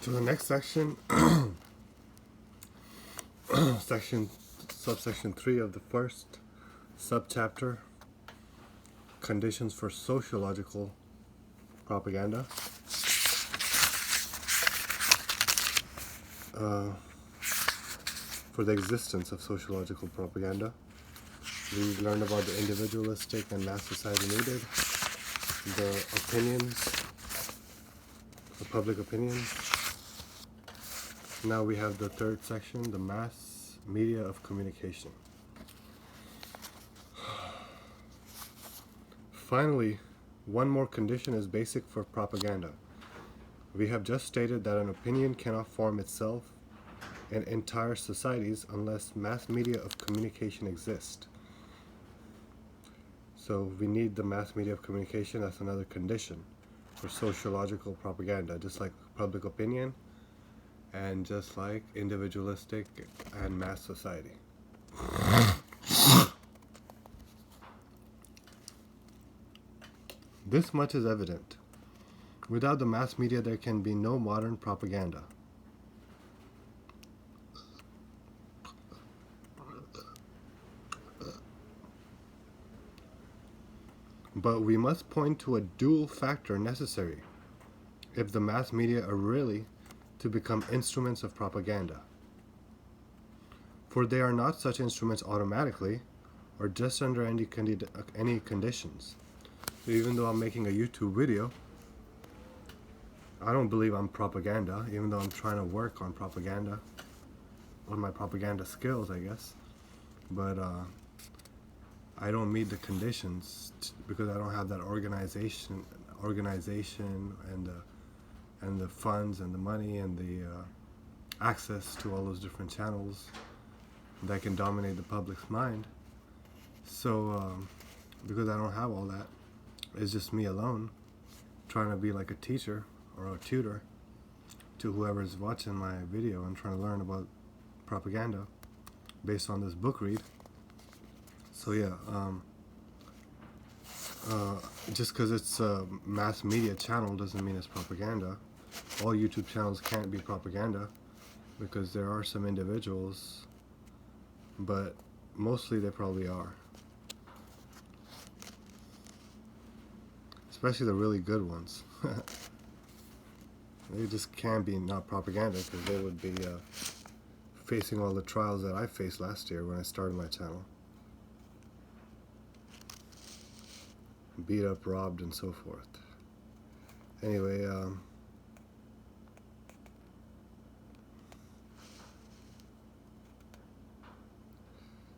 To the next section, subsection 3 of the first subchapter, conditions for sociological propaganda. For the existence of sociological propaganda, we learned about the individualistic and mass society needed, the opinions, the public opinions. Now we have the third section, the mass media of communication. Finally, one more condition is basic for propaganda. We have just stated that an opinion cannot form itself in entire societies unless mass media of communication exist. So we need the mass media of communication. That's another condition for sociological propaganda, just like public opinion and just like individualistic and mass society. This much is evident. Without the mass media, there can be no modern propaganda. But we must point to a dual factor necessary if the mass media are really to become instruments of propaganda. For they are not such instruments automatically or just under any conditions. So even though I'm making a YouTube video, I don't believe I'm propaganda, even though I'm trying to work on propaganda, on my propaganda skills, I guess. But I don't meet the conditions because I don't have that organization and the funds and the money and the access to all those different channels that can dominate the public's mind. So because I don't have all that, it's just me alone trying to be like a teacher or a tutor to whoever's watching my video and trying to learn about propaganda based on this book read. So yeah, just because it's a mass media channel doesn't mean it's propaganda. All YouTube channels can't be propaganda because there are some individuals, but mostly they probably are. Especially the really good ones. They just can't be not propaganda because they would be facing all the trials that I faced last year when I started my channel. Beat up, robbed, and so forth. Anyway,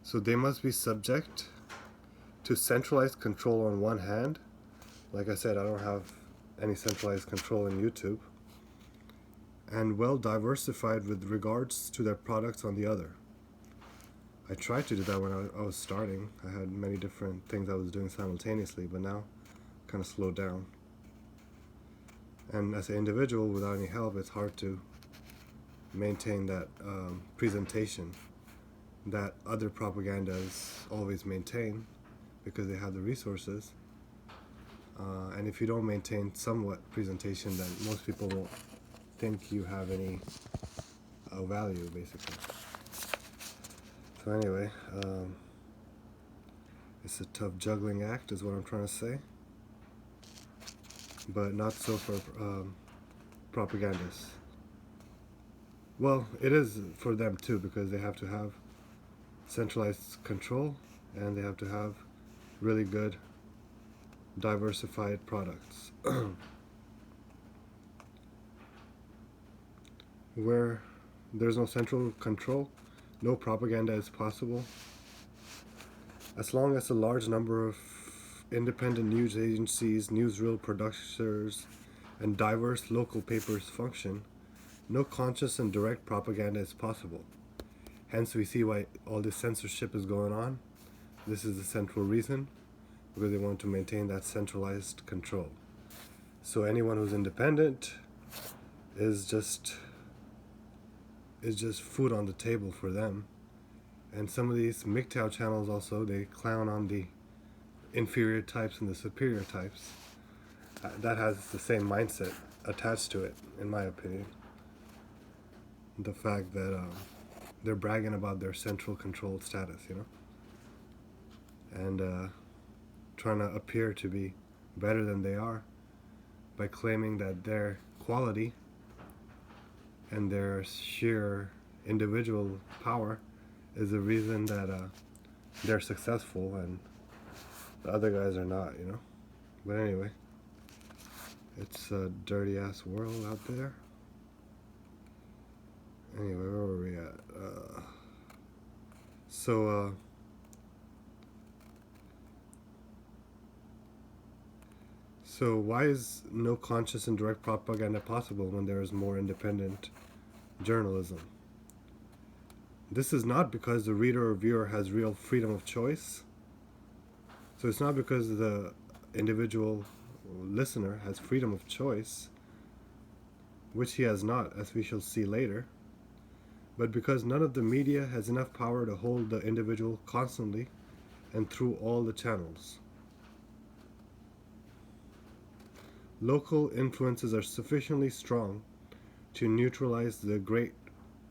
so they must be subject to centralized control on one hand. Like I said, I don't have any centralized control in YouTube. And well diversified with regards to their products on the other. I tried to do that when I was starting. I had many different things I was doing simultaneously, but now kind of slowed down. And as an individual without any help, it's hard to maintain that presentation that other propagandas always maintain because they have the resources. And if you don't maintain somewhat presentation, then most people won't think you have any value, basically. So anyway, it's a tough juggling act is what I'm trying to say, but not so for propagandists. Well, it is for them too because they have to have centralized control and they have to have really good diversified products. Where there's no central control, no propaganda is possible. As long as a large number of independent news agencies, newsreel producers, and diverse local papers function, no conscious and direct propaganda is possible. Hence we see why all this censorship is going on. This is the central reason, because they want to maintain that centralized control. So anyone who's independent is just food on the table for them. And some of these MGTOW channels also, they clown on the inferior types and the superior types. That has the same mindset attached to it, in my opinion. the fact that they're bragging about their central controlled status, and trying to appear to be better than they are by claiming that their quality and their sheer individual power is the reason that they're successful and the other guys are not. But anyway, it's a dirty ass world out there. Anyway, where were we at? So why is no conscious and direct propaganda possible when there is more independent journalism? This is not because the reader or viewer has real freedom of choice. So it's not because the individual listener has freedom of choice, which he has not, as we shall see later, but because none of the media has enough power to hold the individual constantly and through all the channels. Local influences are sufficiently strong to neutralize the great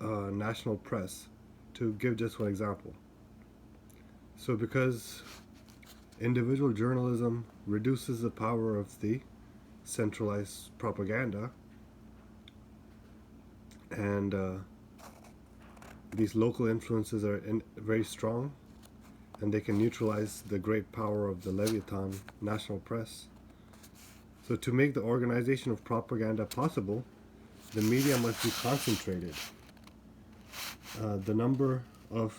national press, to give just one example. So because individual journalism reduces the power of the centralized propaganda, and these local influences are very strong, and they can neutralize the great power of the Leviathan national press. So to make the organization of propaganda possible, the media must be concentrated. The number of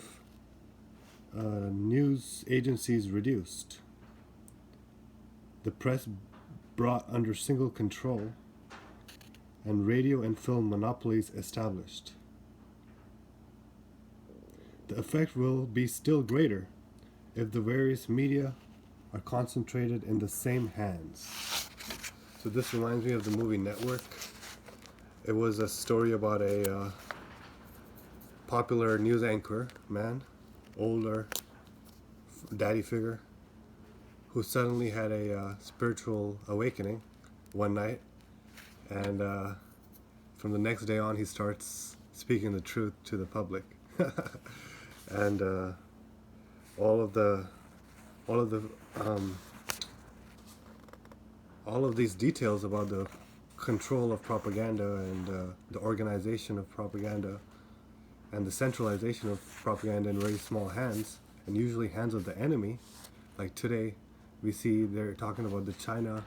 news agencies reduced, the press brought under single control, and radio and film monopolies established. The effect will be still greater if the various media are concentrated in the same hands. So this reminds me of the movie Network. It was a story about a popular news anchor man, older daddy figure, who suddenly had a spiritual awakening one night, and from the next day on he starts speaking the truth to the public. And all of these details about the control of propaganda and the organization of propaganda and the centralization of propaganda in very small hands, and usually hands of the enemy. Like today, we see they're talking about the China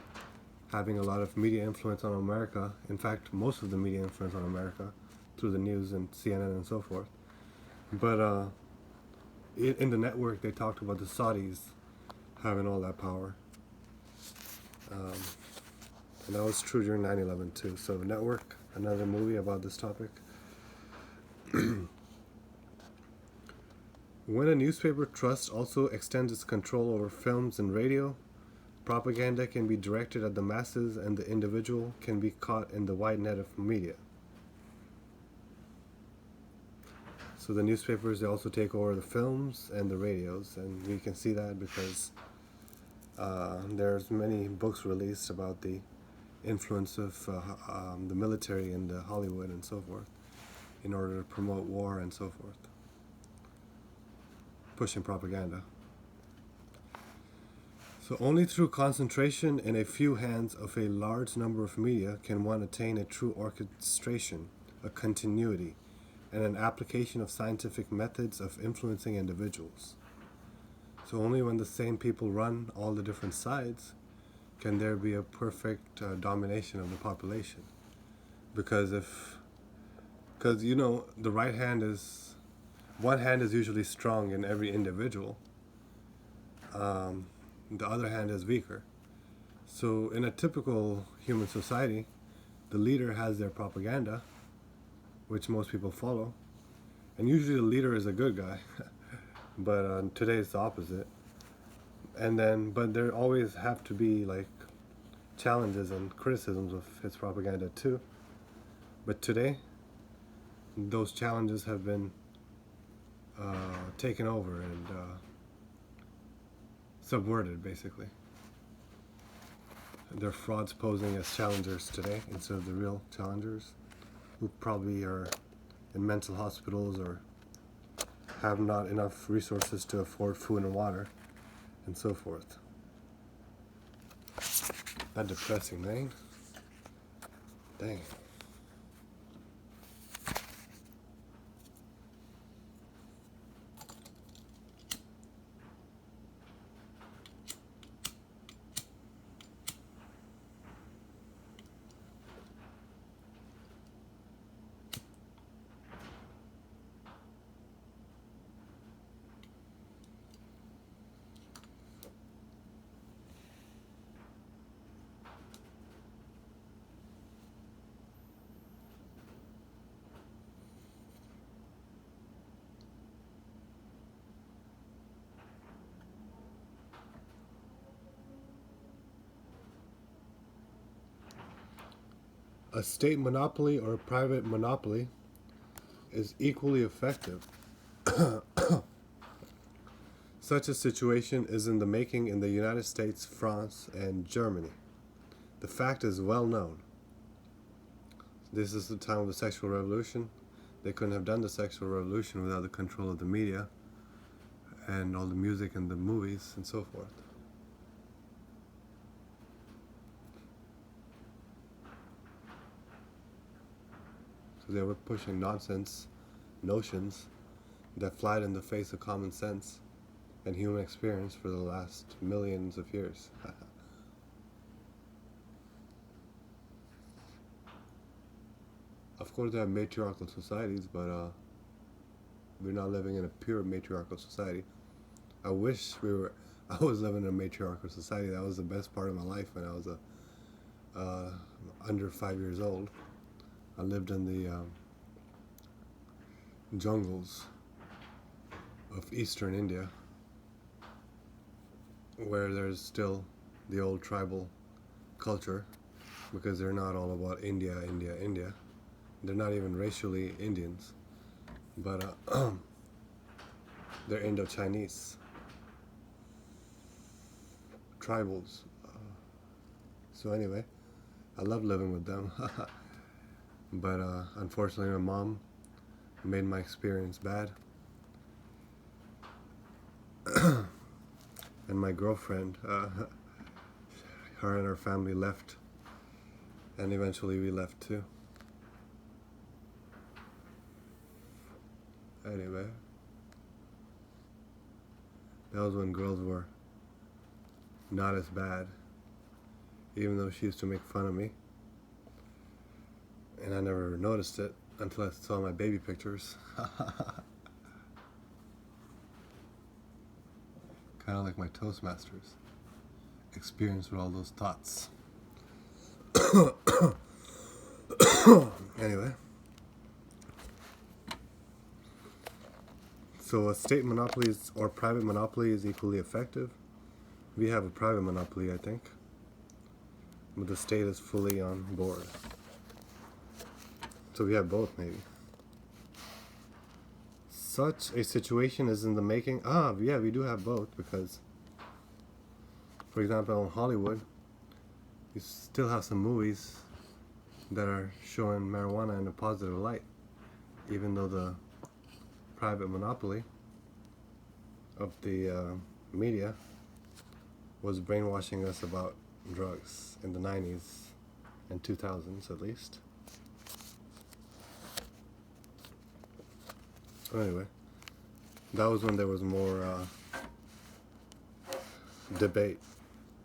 having a lot of media influence on America. In fact, most of the media influence on America through the news and CNN and so forth. But in the network, they talked about the Saudis having all that power. And that was true during 9/11 too. So Network, another movie about this topic. When a newspaper trust also extends its control over films and radio, propaganda can be directed at the masses and the individual can be caught in the wide net of media. So the newspapers, they also take over the films and the radios, and we can see that because there's many books released about the influence of the military in the Hollywood and so forth in order to promote war and so forth, pushing propaganda. So only through concentration in a few hands of a large number of media can one attain a true orchestration, a continuity, and an application of scientific methods of influencing individuals. So only when the same people run all the different sides can there be a perfect domination of the population. Because the right hand is, one hand is usually strong in every individual. The other hand is weaker. So in a typical human society, the leader has their propaganda, which most people follow, and usually the leader is a good guy. But today it's the opposite. But there always have to be like challenges and criticisms of his propaganda too. But today, those challenges have been taken over and subverted, basically. They're frauds posing as challengers today instead of the real challengers, who probably are in mental hospitals or have not enough resources to afford food and water and so forth. That depressing, man. Dang. A state monopoly or a private monopoly is equally effective. Such a situation is in the making in the United States, France, and Germany. The fact is well known. This is the time of the sexual revolution. They couldn't have done the sexual revolution without the control of the media and all the music and the movies and so forth. So they were pushing nonsense notions that flied in the face of common sense and human experience for the last millions of years. Of course, they have matriarchal societies, but we're not living in a pure matriarchal society. I wish I was living in a matriarchal society. That was the best part of my life when I was under 5 years old. I lived in the jungles of eastern India, where there's still the old tribal culture, because they're not all about India. They're not even racially Indians, but they're Indo-Chinese tribals. So anyway, I love living with them. But unfortunately, my mom made my experience bad. And my girlfriend, her and her family left, and eventually we left too. Anyway, that was when girls were not as bad, even though she used to make fun of me. And I never noticed it until I saw my baby pictures. Kind of like my Toastmasters experience with all those thoughts. Anyway. So a state monopoly or private monopoly is equally effective. We have a private monopoly, I think, but the state is fully on board. So we have both, maybe. Such a situation is in the making. Yeah, we do have both, because, for example, in Hollywood, you still have some movies that are showing marijuana in a positive light, even though the private monopoly of the media was brainwashing us about drugs in the 90s and 2000s at least. Anyway, that was when there was more debate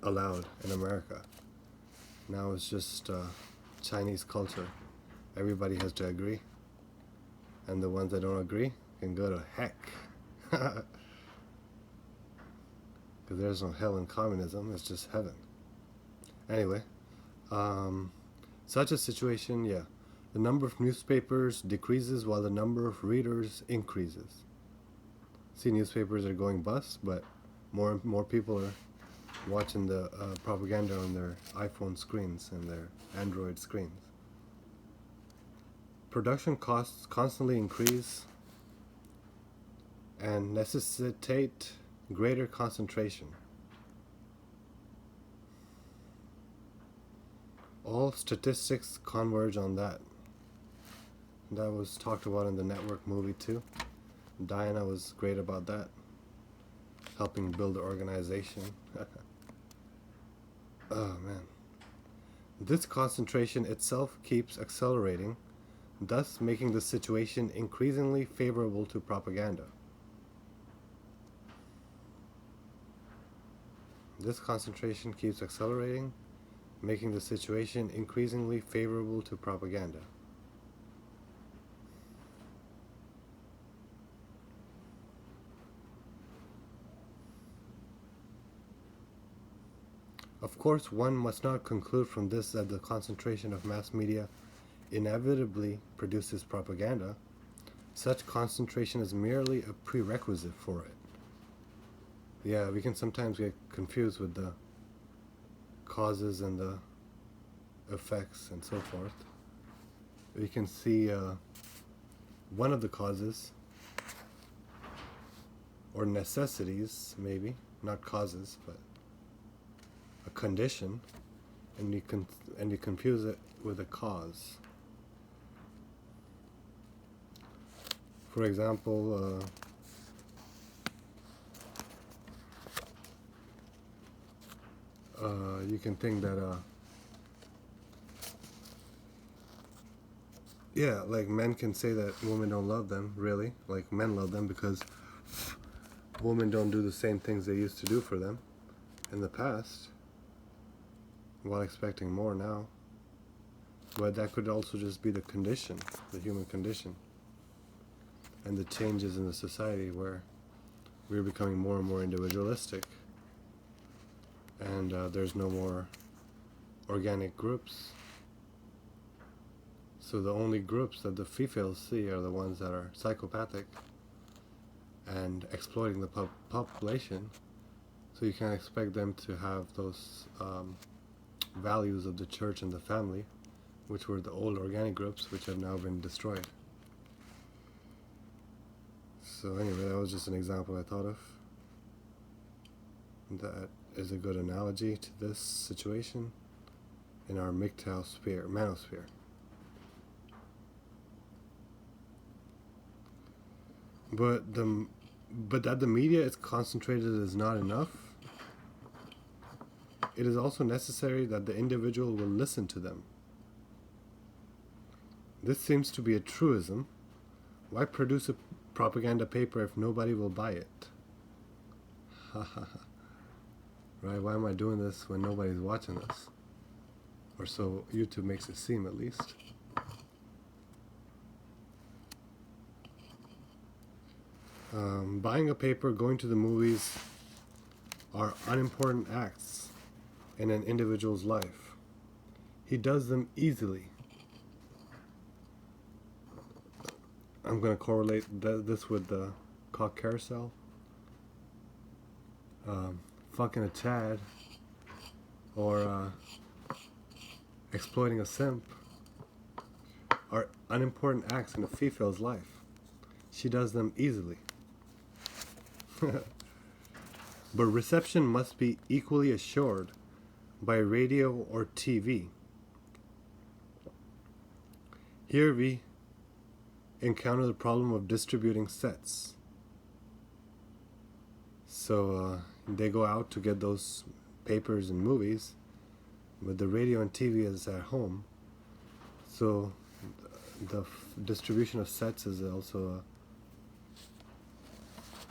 allowed in America. Now it's just Chinese culture. Everybody has to agree, and the ones that don't agree can go to heck. Because there's no hell in communism, it's just heaven. Anyway, such a situation, yeah. The number of newspapers decreases while the number of readers increases. See, newspapers are going bust, but more people are watching the propaganda on their iPhone screens and their Android screens. Production costs constantly increase and necessitate greater concentration. All statistics converge on that. That was talked about in the Network movie too. Diana was great about that, helping build the organization. Oh man. This concentration itself keeps accelerating, thus making the situation increasingly favorable to propaganda. This concentration keeps accelerating, making the situation increasingly favorable to propaganda. Of course, one must not conclude from this that the concentration of mass media inevitably produces propaganda. Such concentration is merely a prerequisite for it. Yeah, we can sometimes get confused with the causes and the effects and so forth. We can see one of the causes, or necessities, maybe, not causes, but a condition, and you confuse it with a cause. For example, you can think that yeah, like men can say that women don't love them, really. Like men love them because women don't do the same things they used to do for them in the past, while expecting more now. But that could also just be the condition, the human condition, and the changes in the society where we're becoming more and more individualistic, and there's no more organic groups. So the only groups that the females see are the ones that are psychopathic and exploiting the population. So you can't expect them to have those values of the church and the family, which were the old organic groups, which have now been destroyed. So anyway, that was just an example I thought of. That is a good analogy to this situation in our MGTOW manosphere. But that the media is concentrated is not enough. It is also necessary that the individual will listen to them. This seems to be a truism. Why produce a propaganda paper if nobody will buy it? Right? Why am I doing this when nobody's watching this? Or so YouTube makes it seem, at least. Buying a paper, going to the movies are unimportant acts in an individual's life. He does them easily. I'm going to correlate this with the cock carousel. Fucking a Chad, or exploiting a simp are unimportant acts in a female's life. She does them easily. But reception must be equally assured by radio or TV. Here we encounter the problem of distributing sets. So they go out to get those papers and movies, but the radio and TV is at home. So the distribution of sets is also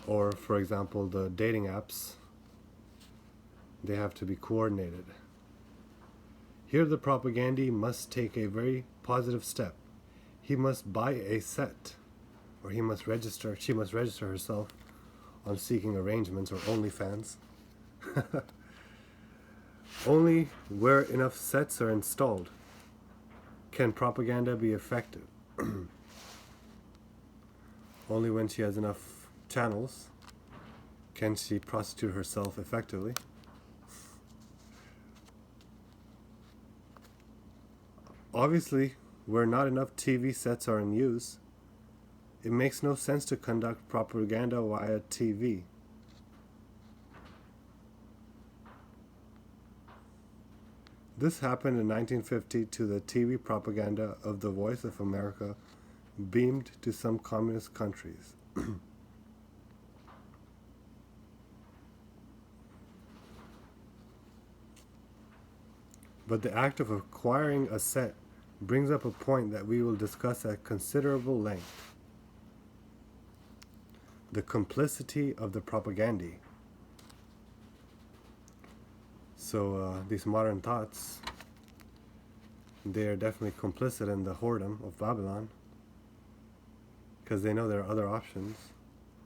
or for example the dating apps, they have to be coordinated. Here the propagandist must take a very positive step. He must buy a set, or she must register herself on Seeking Arrangements or OnlyFans. Only where enough sets are installed can propaganda be effective. Only when she has enough channels can she prostitute herself effectively. Obviously, where not enough TV sets are in use, it makes no sense to conduct propaganda via TV. This happened in 1950 to the TV propaganda of the Voice of America beamed to some communist countries. But the act of acquiring a set brings up a point that we will discuss at considerable length: the complicity of the propagandist. So these modern thoughts, they are definitely complicit in the whoredom of Babylon, because they know there are other options,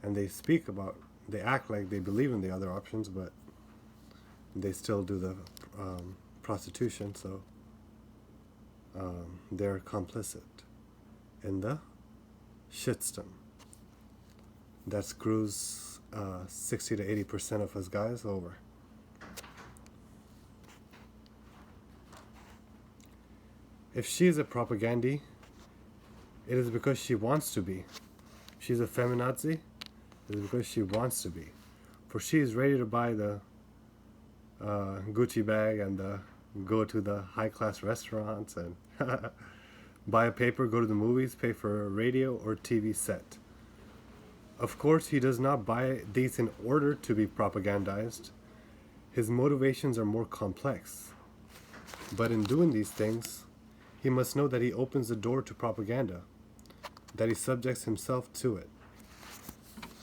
and they act like they believe in the other options, but they still do the prostitution, so they're complicit in the shitstorm that screws 60 to 80% of us guys over. If she is a propagandist, it is because she wants to be. If she's a feminazi, it is because she wants to be. For she is ready to buy the Gucci bag and go to the high-class restaurants and buy a paper, go to the movies, pay for a radio or TV set. Of course, he does not buy these in order to be propagandized. His motivations are more complex. But in doing these things, he must know that he opens the door to propaganda, that he subjects himself to it,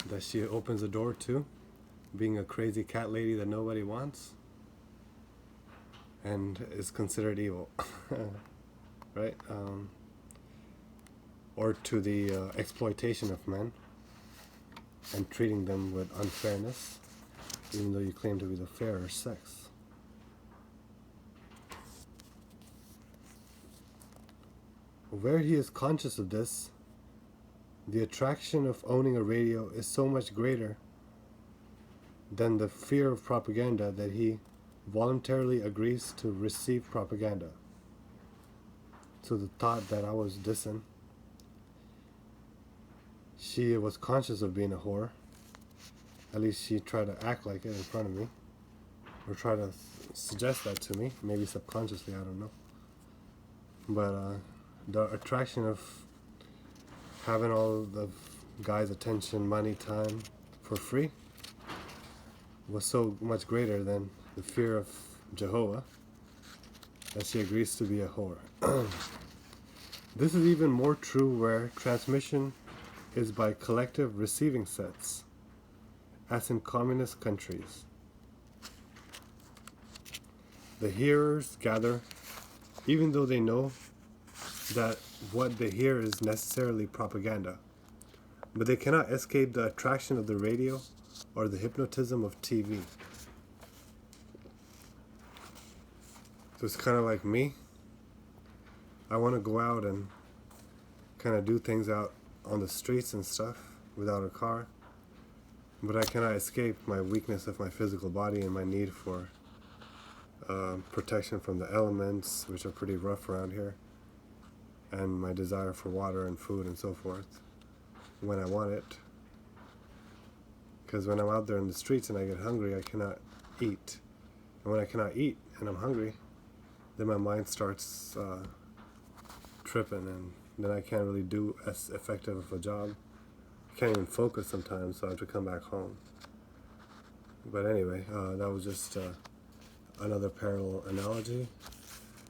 that she opens the door to being a crazy cat lady that nobody wants and is considered evil, right? Or to the exploitation of men and treating them with unfairness, even though you claim to be the fairer sex. Where he is conscious of this, the attraction of owning a radio is so much greater than the fear of propaganda that he voluntarily agrees to receive propaganda. So the thought that I was dissing, she was conscious of being a whore. At least she tried to act like it in front of me, or try to suggest that to me, maybe subconsciously, I don't know. But the attraction of having all the guy's attention, money, time for free was so much greater than the fear of Jehovah that she agrees to be a whore. This is even more true where transmission is by collective receiving sets, as in communist countries. The hearers gather, even though they know that what they hear is necessarily propaganda, but they cannot escape the attraction of the radio or the hypnotism of TV. So it's kind of like me. I want to go out and kind of do things out on the streets and stuff without a car, but I cannot escape my weakness of my physical body and my need for protection from the elements, which are pretty rough around here, and my desire for water and food and so forth when I want it. Because when I'm out there in the streets and I get hungry, I cannot eat. And when I cannot eat and I'm hungry, then my mind starts tripping, and then I can't really do as effective of a job. I can't even focus sometimes, so I have to come back home. But anyway, that was just another parallel analogy.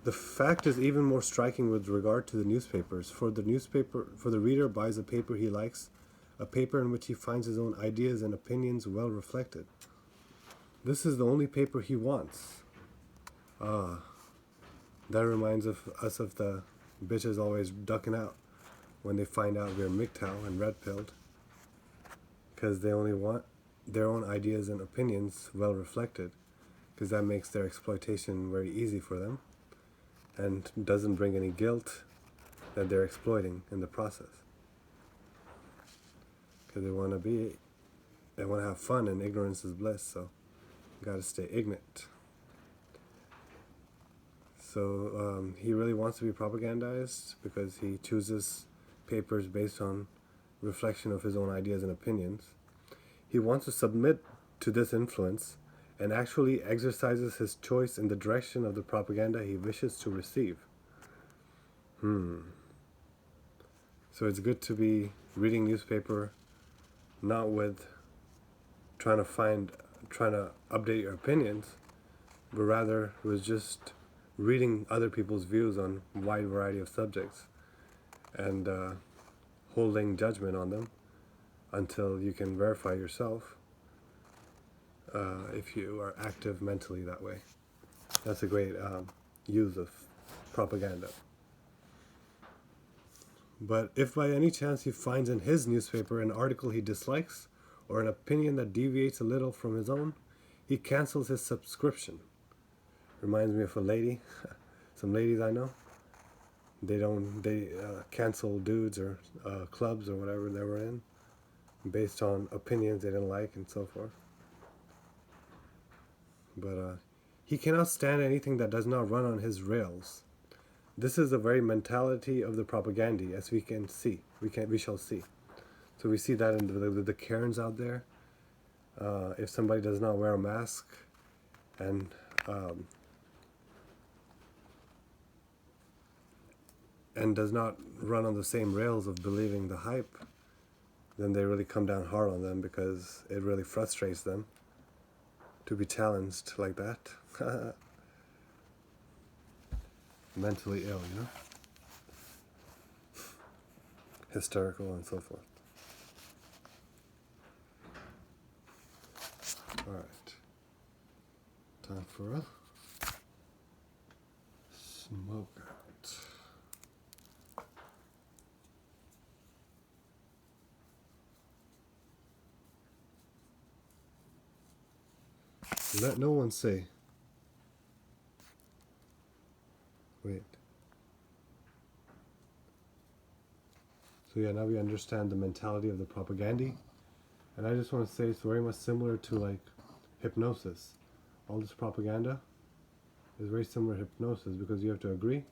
The fact is even more striking with regard to the newspapers. For the reader buys a paper he likes, a paper in which he finds his own ideas and opinions well reflected. This is the only paper he wants. That reminds us of the bitches always ducking out when they find out we're MGTOW and red-pilled, because they only want their own ideas and opinions well reflected, because that makes their exploitation very easy for them and doesn't bring any guilt that they're exploiting in the process. Because they want to have fun, and ignorance is bliss, so you gotta stay ignorant. So he really wants to be propagandized because he chooses papers based on reflection of his own ideas and opinions. He wants to submit to this influence and actually exercises his choice in the direction of the propaganda he wishes to receive. So it's good to be reading newspaper, not with trying to update your opinions, but rather with just reading other people's views on a wide variety of subjects and holding judgment on them until you can verify yourself if you are active mentally that way. That's a great use of propaganda. But if by any chance he finds in his newspaper an article he dislikes or an opinion that deviates a little from his own, he cancels his subscription. Reminds me of a lady, some ladies I know. They cancel dudes or clubs or whatever they were in based on opinions they didn't like and so forth. But he cannot stand anything that does not run on his rails. This is the very mentality of the propaganda, as we can see. We shall see. So we see that in the Karens out there. If somebody does not wear a mask and does not run on the same rails of believing the hype, then they really come down hard on them because it really frustrates them to be challenged like that. Mentally ill, hysterical and so forth. Alright, time for a smoke out. Let no one say, wait. So yeah, now we understand the mentality of the propaganda. And I just want to say it's very much similar to like hypnosis. All this propaganda is very similar to hypnosis because you have to agree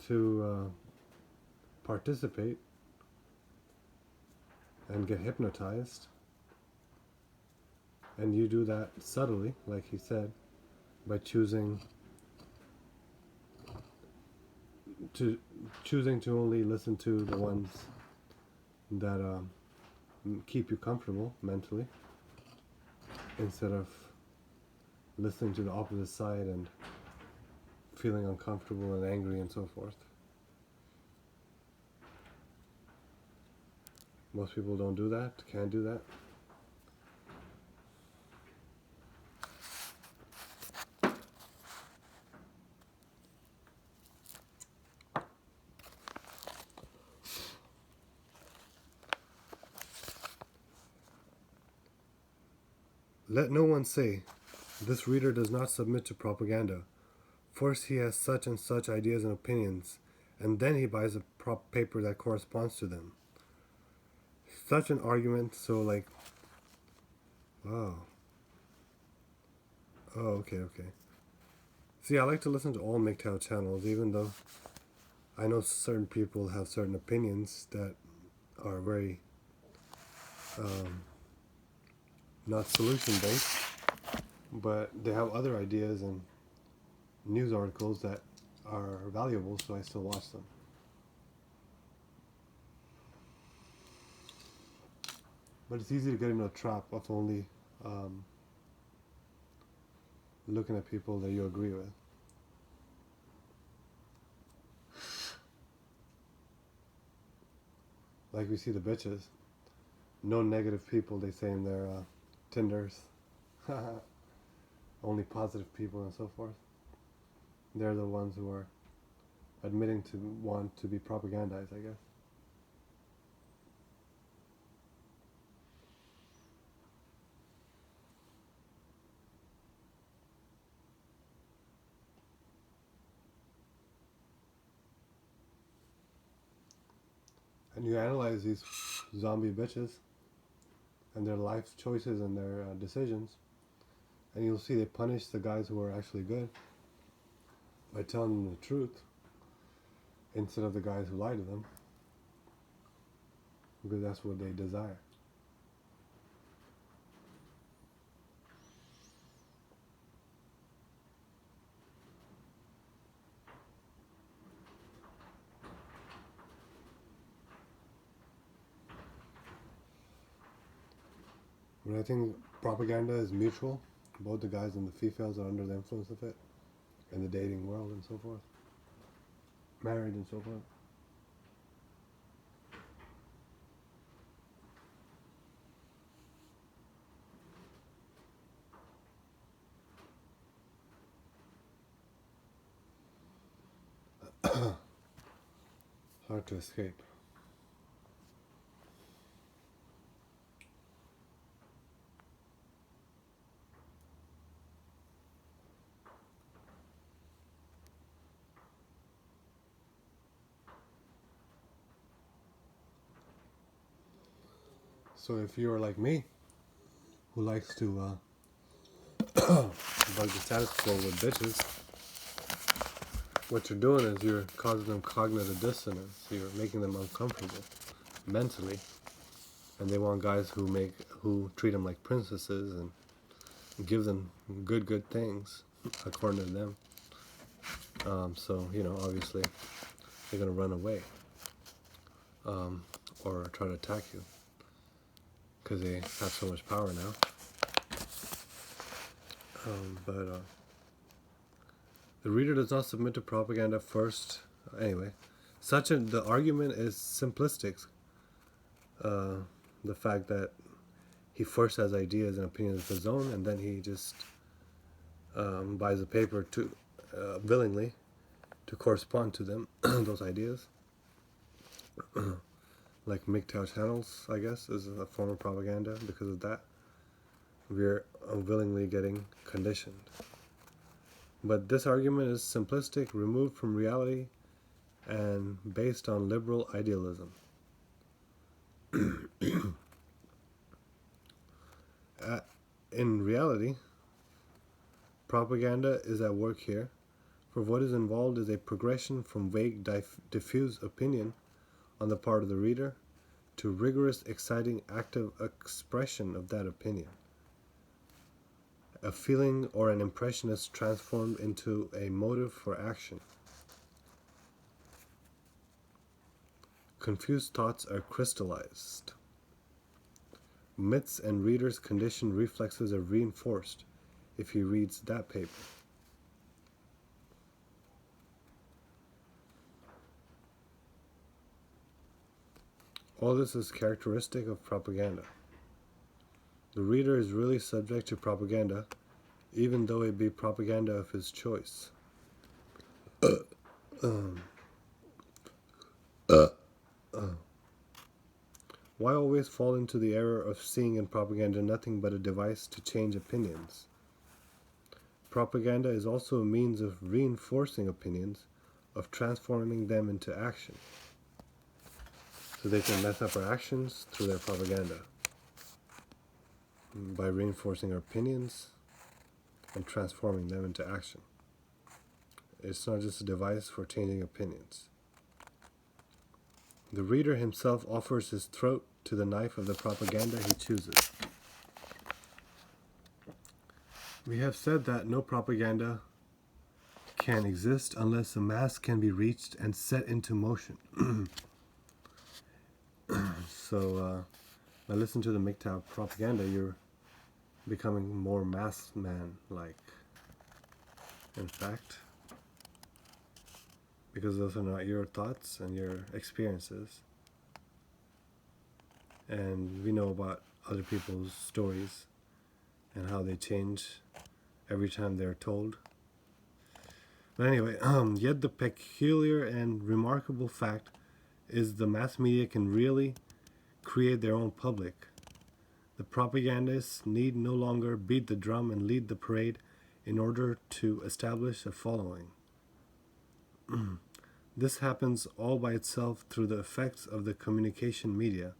to participate and get hypnotized. And you do that subtly, like he said, by choosing to only listen to the ones that keep you comfortable mentally, instead of listening to the opposite side and feeling uncomfortable and angry and so forth. Most people don't do that, can't do that. Let no one say, this reader does not submit to propaganda. First he has such and such ideas and opinions, and then he buys a paper that corresponds to them. Such an argument, so like, oh, okay. See, I like to listen to all MGTOW channels, even though I know certain people have certain opinions that are very not solution-based, but they have other ideas and news articles that are valuable, so I still watch them. But it's easy to get into a trap of only looking at people that you agree with. Like we see the bitches. No negative people, they say in their Tinders. Only positive people and so forth. They're the ones who are admitting to want to be propagandized, I guess. And you analyze these zombie bitches and their life choices and their decisions, and you'll see they punish the guys who are actually good by telling them the truth instead of the guys who lie to them, because that's what they desire. But I think propaganda is mutual. Both the guys and the females are under the influence of it in the dating world and so forth. Married and so forth. Hard to escape. So if you're like me, who likes to bug the status quo with bitches, what you're doing is you're causing them cognitive dissonance. You're making them uncomfortable mentally, and they want guys who treat them like princesses and give them good things according to them. So obviously they're gonna run away or try to attack you because they have so much power now. But the reader does not submit to propaganda first. Anyway, the argument is simplistic. The fact that he first has ideas and opinions of his own, and then he just buys a paper to willingly to correspond to them, those ideas. Like MGTOW channels, I guess, is a form of propaganda because of that. We're unwillingly getting conditioned. But this argument is simplistic, removed from reality, and based on liberal idealism. In reality, propaganda is at work here, for what is involved is a progression from vague, diffuse opinion on the part of the reader to rigorous, exciting, active expression of that opinion. A feeling or an impression is transformed into a motive for action. Confused thoughts are crystallized. Myths and readers' conditioned reflexes are reinforced if he reads that paper. All this is characteristic of propaganda. The reader is really subject to propaganda, even though it be propaganda of his choice. Why always fall into the error of seeing in propaganda nothing but a device to change opinions? Propaganda is also a means of reinforcing opinions, of transforming them into action. So they can mess up our actions through their propaganda by reinforcing our opinions and transforming them into action. It's not just a device for changing opinions. The reader himself offers his throat to the knife of the propaganda he chooses. We have said that no propaganda can exist unless a mass can be reached and set into motion. So, by listening to the MGTOW propaganda, you're becoming more mass man-like. In fact, because those are not your thoughts and your experiences. And we know about other people's stories and how they change every time they're told. But anyway, yet the peculiar and remarkable fact is the mass media can really create their own public. The propagandists need no longer beat the drum and lead the parade in order to establish a following. This happens all by itself through the effects of the communication media.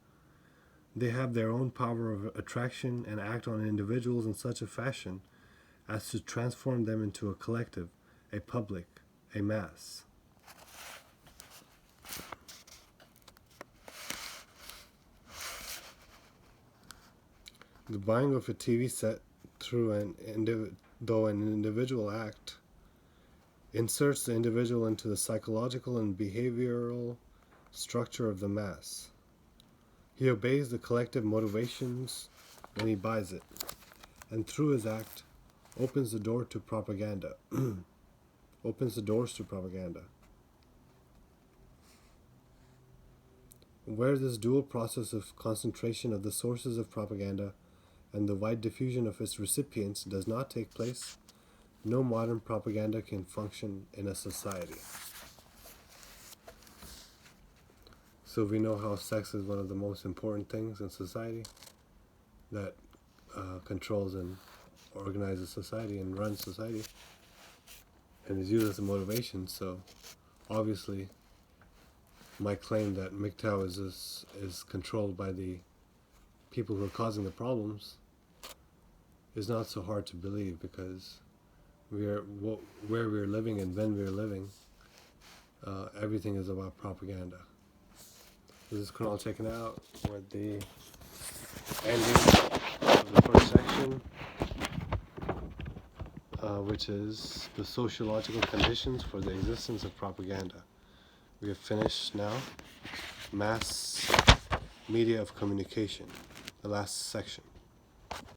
They have their own power of attraction and act on individuals in such a fashion as to transform them into a collective, a public, a mass. The buying of a TV set through though an individual act inserts the individual into the psychological and behavioral structure of the mass. He obeys the collective motivations when he buys it, and through his act opens the door to propaganda. Opens the doors to propaganda. Where this dual process of concentration of the sources of propaganda and the wide diffusion of its recipients does not take place, no modern propaganda can function in a society. So we know how sex is one of the most important things in society that controls and organizes society and runs society and is used as a motivation. So obviously my claim that MGTOW is controlled by the people who are causing the problems is not so hard to believe, because where we're living and when we're living, everything is about propaganda. This is Kunal checking out with the ending of the first section, which is the sociological conditions for the existence of propaganda. We have finished now mass media of communication, the last section.